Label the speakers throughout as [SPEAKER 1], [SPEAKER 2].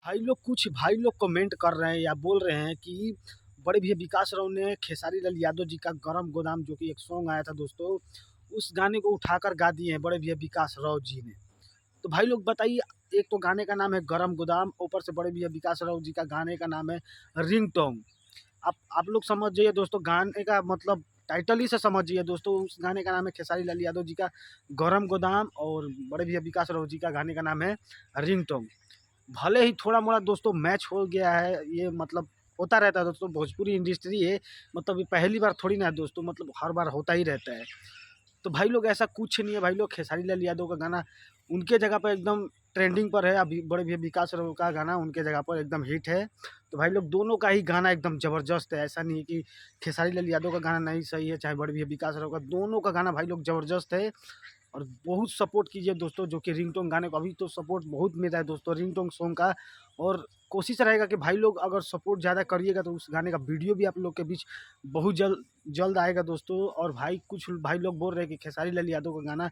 [SPEAKER 1] भाई लोग कमेंट कर रहे हैं या बोल रहे हैं कि बड़े भैया विकास राव ने खेसारी लाल यादव जी का गरम गोदाम जो कि एक सॉन्ग आया था दोस्तों, उस गाने को उठाकर गा दिए हैं बड़े भैया विकास राव जी ने। तो भाई लोग बताइए, एक तो गाने का नाम है गरम गोदाम, ऊपर से बड़े भैया विकास राव जी का गाने का नाम है रिंगटोन। आप लोग समझ जाइए दोस्तों, गाने का मतलब टाइटल ही से समझिए दोस्तों। उस गाने का नाम है खेसारी लाल यादव जी का गरम गोदाम और बड़े भैया विकास राव जी का गाने का नाम है रिंगटोन। भले ही थोड़ा-मोड़ा दोस्तों मैच हो गया है, ये मतलब होता रहता है दोस्तों, भोजपुरी इंडस्ट्री है, मतलब ये पहली बार थोड़ी ना है दोस्तों, मतलब हर बार होता ही रहता है। तो भाई लोग ऐसा कुछ नहीं है भाई लोग, खेसारी लाल यादव का गाना उनके जगह पर एकदम ट्रेंडिंग पर है, अभी बड़े भैया विकास राव का गाना उनके जगह पर एकदम हिट है। तो भाई लोग दोनों का ही गाना एकदम ज़बरदस्त है, ऐसा नहीं है कि खेसारी लाल यादव का गाना नहीं सही है, चाहे बड़े भैया विकास राव का, दोनों का गाना भाई लोग ज़बरदस्त है। और बहुत सपोर्ट कीजिए दोस्तों, जो कि रिंगटोन गाने को अभी तो सपोर्ट बहुत मिल रहा है दोस्तों रिंगटोन सॉन्ग का। और कोशिश रहेगा कि भाई लोग अगर सपोर्ट ज़्यादा करिएगा तो उस गाने का वीडियो भी आप लोग के बीच बहुत जल्द आएगा दोस्तों। और भाई कुछ भाई लोग बोल रहे हैं कि खेसारी लाल यादव का गाना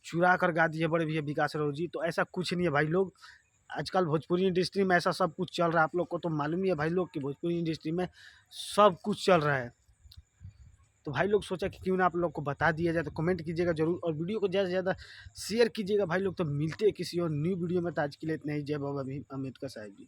[SPEAKER 1] चुरा कर गा दिए बड़े भैया विकास राव जी, तो ऐसा कुछ नहीं है भाई लोग। आजकल भोजपुरी इंडस्ट्री में ऐसा सब कुछ चल रहा है, आप लोग को तो मालूम ही है भाई लोग कि भोजपुरी इंडस्ट्री में सब कुछ चल रहा है। तो भाई लोग सोचा कि क्यों ना आप लोग को बता दिया जाए, तो कमेंट कीजिएगा ज़रूर और वीडियो को ज़्यादा से ज़्यादा शेयर कीजिएगा भाई लोग। तो मिलते हैं किसी और न्यू वीडियो में, तो आज के लिए इतना ही। जय बाबा भीम अम्बेडकर साहब जी।